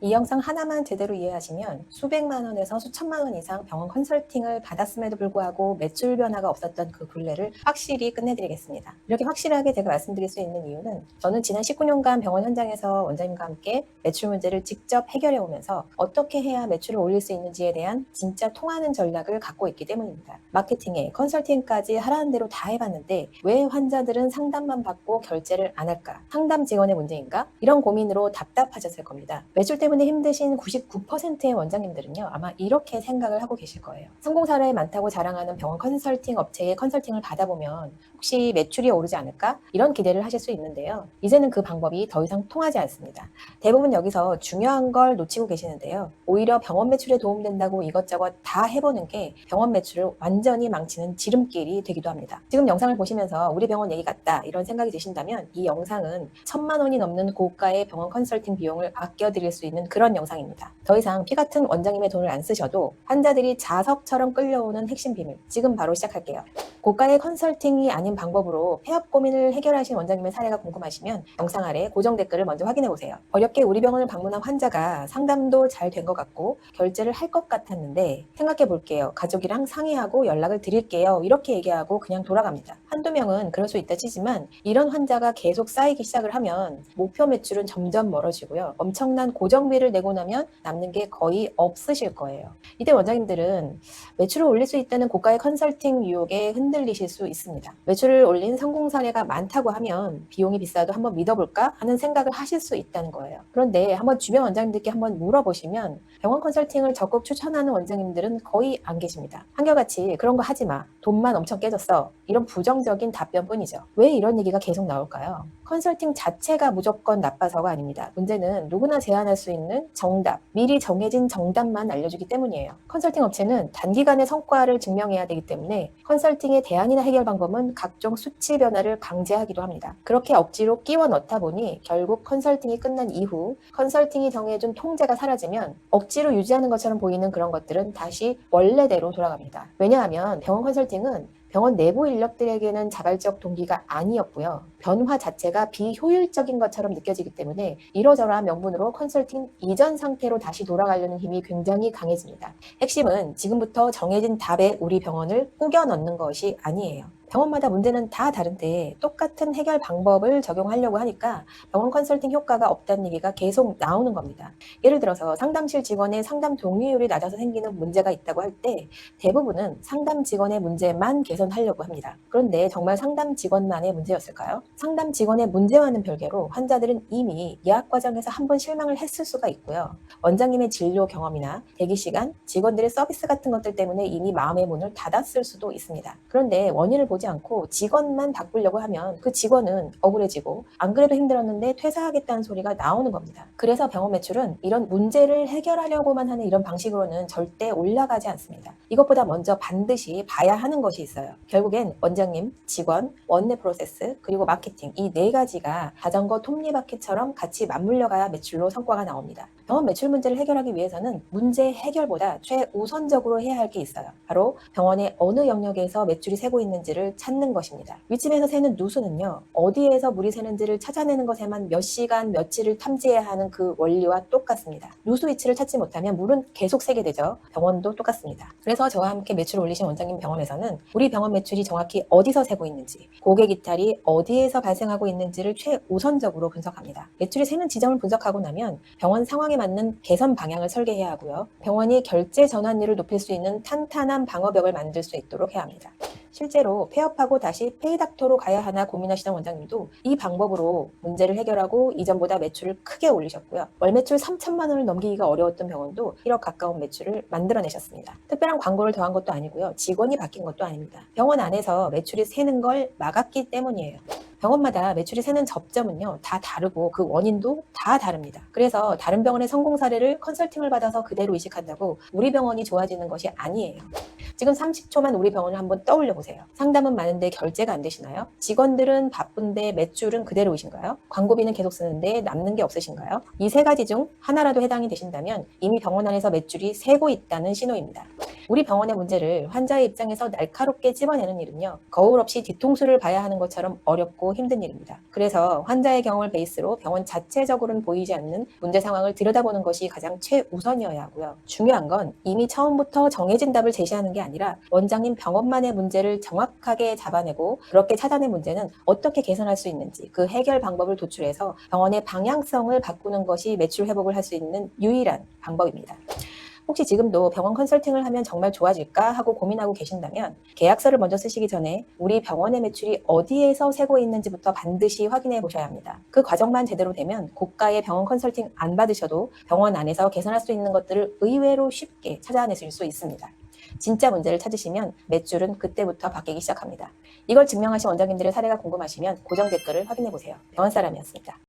이 영상 하나만 제대로 이해하시면 수백만 원에서 수천만 원 이상 병원 컨설팅을 받았음에도 불구하고 매출 변화가 없었던 그 굴레를 확실히 끝내드리겠습니다. 이렇게 확실하게 제가 말씀드릴 수 있는 이유는 저는 지난 19년간 병원 현장에서 원장님과 함께 매출 문제를 직접 해결해 오면서 어떻게 해야 매출을 올릴 수 있는지에 대한 진짜 통하는 전략을 갖고 있기 때문입니다. 마케팅에 컨설팅까지 하라는 대로 다 해봤는데 왜 환자들은 상담만 받고 결제를 안 할까? 상담 직원의 문제인가? 이런 고민으로 답답하셨을 겁니다. 매출 때문에 힘드신 99%의 원장님들은요, 아마 이렇게 생각을 하고 계실 거예요. 성공 사례 많다고 자랑하는 병원 컨설팅 업체의 컨설팅을 받아보면 혹시 매출이 오르지 않을까? 이런 기대를 하실 수 있는데요. 이제는 그 방법이 더 이상 통하지 않습니다. 대부분 여기서 중요한 걸 놓치고 계시는데요. 오히려 병원 매출에 도움된다고 이것저것 다 해보는 게 병원 매출을 완전히 망치는 지름길이 되기도 합니다. 지금 영상을 보시면서 우리 병원 얘기 같다 이런 생각이 드신다면 이 영상은 1,000만 원이 넘는 고가의 병원 컨설팅 비용을 아껴드릴 수 있는 그런 영상입니다. 더 이상 피 같은 원장님의 돈을 안 쓰셔도 환자들이 자석처럼 끌려오는 핵심 비밀, 지금 바로 시작할게요. 고가의 컨설팅이 아닌 방법으로 폐업 고민을 해결하신 원장님의 사례가 궁금하시면 영상 아래 고정 댓글을 먼저 확인해보세요. 어렵게 우리 병원을 방문한 환자가 상담도 잘 된 것 같고 결제를 할 것 같았는데 생각해볼게요. 가족이랑 상의하고 연락을 드릴게요. 이렇게 얘기하고 그냥 돌아갑니다. 한두 명은 그럴 수 있다 치지만 이런 환자가 계속 쌓이기 시작을 하면 목표 매출은 점점 멀어지고요. 엄청난 고정비를 내고 나면 남는 게 거의 없으실 거예요. 이때 원장님들은 매출을 올릴 수 있다는 고가의 컨설팅 유혹에 흔들리실 수 있습니다. 매출을 올린 성공 사례가 많다고 하면 비용이 비싸도 한번 믿어볼까 하는 생각을 하실 수 있다는 거예요. 그런데 한번 주변 원장님들께 한번 물어보시면 병원 컨설팅을 적극 추천하는 원장님들은 거의 안 계십니다. 한결같이 그런 거 하지 마. 돈만 엄청 깨졌어. 이런 부정적인 답변뿐이죠. 왜 이런 얘기가 계속 나올까요? 컨설팅 자체가 무조건 나빠서가 아닙니다. 문제는 누구나 제안할 수 있는 정답, 미리 정해진 정답만 알려주기 때문이에요. 컨설팅 업체는 단기간에 성과를 증명해야 되기 때문에 컨설팅의 대안이나 해결 방법은 각종 수치 변화를 강제하기도 합니다. 그렇게 억지로 끼워 넣다 보니 결국 컨설팅이 끝난 이후 컨설팅이 정해준 통제가 사라지면 억지로 유지하는 것처럼 보이는 그런 것들은 다시 원래대로 돌아갑니다. 왜냐하면 병원 컨설팅은 병원 내부 인력들에게는 자발적 동기가 아니었고요. 변화 자체가 비효율적인 것처럼 느껴지기 때문에 이러저러한 명분으로 컨설팅 이전 상태로 다시 돌아가려는 힘이 굉장히 강해집니다. 핵심은 지금부터 정해진 답에 우리 병원을 꾸겨 넣는 것이 아니에요. 병원마다 문제는 다 다른데 똑같은 해결 방법을 적용하려고 하니까 병원 컨설팅 효과가 없다는 얘기가 계속 나오는 겁니다. 예를 들어서 상담실 직원의 상담 동의율이 낮아서 생기는 문제가 있다고 할 때 대부분은 상담 직원의 문제만 개선하려고 합니다. 그런데 정말 상담 직원만의 문제였을까요? 상담 직원의 문제와는 별개로 환자들은 이미 예약 과정에서 한 번 실망을 했을 수가 있고요. 원장님의 진료 경험이나 대기 시간, 직원들의 서비스 같은 것들 때문에 이미 마음의 문을 닫았을 수도 있습니다. 그런데 원인을 보지 않고 직원만 바꾸려고 하면 그 직원은 억울해지고 안 그래도 힘들었는데 퇴사하겠다는 소리가 나오는 겁니다. 그래서 병원 매출은 이런 문제를 해결하려고만 하는 이런 방식으로는 절대 올라가지 않습니다. 이것보다 먼저 반드시 봐야 하는 것이 있어요. 결국엔 원장님, 직원, 원내 프로세스, 그리고 마케팅 이 네 가지가 자전거 톱니바퀴처럼 같이 맞물려 가야 매출로 성과가 나옵니다. 병원 매출 문제를 해결하기 위해서는 문제 해결보다 최우선적으로 해야 할 게 있어요. 바로 병원의 어느 영역에서 매출이 새고 있는지를 찾는 것입니다. 윗집에서 새는 누수는요, 어디에서 물이 새는지를 찾아내는 것에만 몇 시간, 며칠을 탐지해야 하는 그 원리와 똑같습니다. 누수 위치를 찾지 못하면 물은 계속 새게 되죠. 병원도 똑같습니다. 그래서 저와 함께 매출을 올리신 원장님 병원에서는 우리 병원 매출이 정확히 어디서 새고 있는지, 고객 이탈이 어디에서 발생하고 있는지를 최우선적으로 분석합니다. 매출이 새는 지점을 분석하고 나면 병원 상황에 맞는 개선 방향을 설계해야 하고요. 병원이 결제 전환율을 높일 수 있는 탄탄한 방어벽을 만들 수 있도록 해야 합니다. 실제로 폐업하고 다시 페이닥터로 가야 하나 고민하시던 원장님도 이 방법으로 문제를 해결하고 이전보다 매출을 크게 올리셨고요. 월 매출 3천만 원을 넘기기가 어려웠던 병원도 1억 가까운 매출을 만들어내셨습니다. 특별한 광고를 더한 것도 아니고요. 직원이 바뀐 것도 아닙니다. 병원 안에서 매출이 새는 걸 막았기 때문이에요. 병원마다 매출이 새는 접점은요, 다 다르고 그 원인도 다 다릅니다. 그래서 다른 병원의 성공 사례를 컨설팅을 받아서 그대로 의식한다고 우리 병원이 좋아지는 것이 아니에요. 지금 30초만 우리 병원을 한번 떠올려 보세요. 상담은 많은데 결제가 안 되시나요? 직원들은 바쁜데 매출은 그대로이신가요? 광고비는 계속 쓰는데 남는 게 없으신가요? 이 세 가지 중 하나라도 해당이 되신다면 이미 병원 안에서 매출이 새고 있다는 신호입니다. 우리 병원의 문제를 환자의 입장에서 날카롭게 찝어내는 일은요, 거울 없이 뒤통수를 봐야 하는 것처럼 어렵고 힘든 일입니다. 그래서 환자의 경험을 베이스로 병원 자체적으로는 보이지 않는 문제 상황을 들여다보는 것이 가장 최우선이어야 하고요. 중요한 건 이미 처음부터 정해진 답을 제시하는 게 아니라 원장님 병원만의 문제를 정확하게 잡아내고 그렇게 찾아낸 문제는 어떻게 개선할 수 있는지 그 해결 방법을 도출해서 병원의 방향성을 바꾸는 것이 매출 회복을 할 수 있는 유일한 방법입니다. 혹시 지금도 병원 컨설팅을 하면 정말 좋아질까 하고 고민하고 계신다면 계약서를 먼저 쓰시기 전에 우리 병원의 매출이 어디에서 새고 있는지부터 반드시 확인해 보셔야 합니다. 그 과정만 제대로 되면 고가의 병원 컨설팅 안 받으셔도 병원 안에서 개선할 수 있는 것들을 의외로 쉽게 찾아내실 수 있습니다. 진짜 문제를 찾으시면 매출은 그때부터 바뀌기 시작합니다. 이걸 증명하신 원장님들의 사례가 궁금하시면 고정 댓글을 확인해 보세요. 병원 사람이었습니다.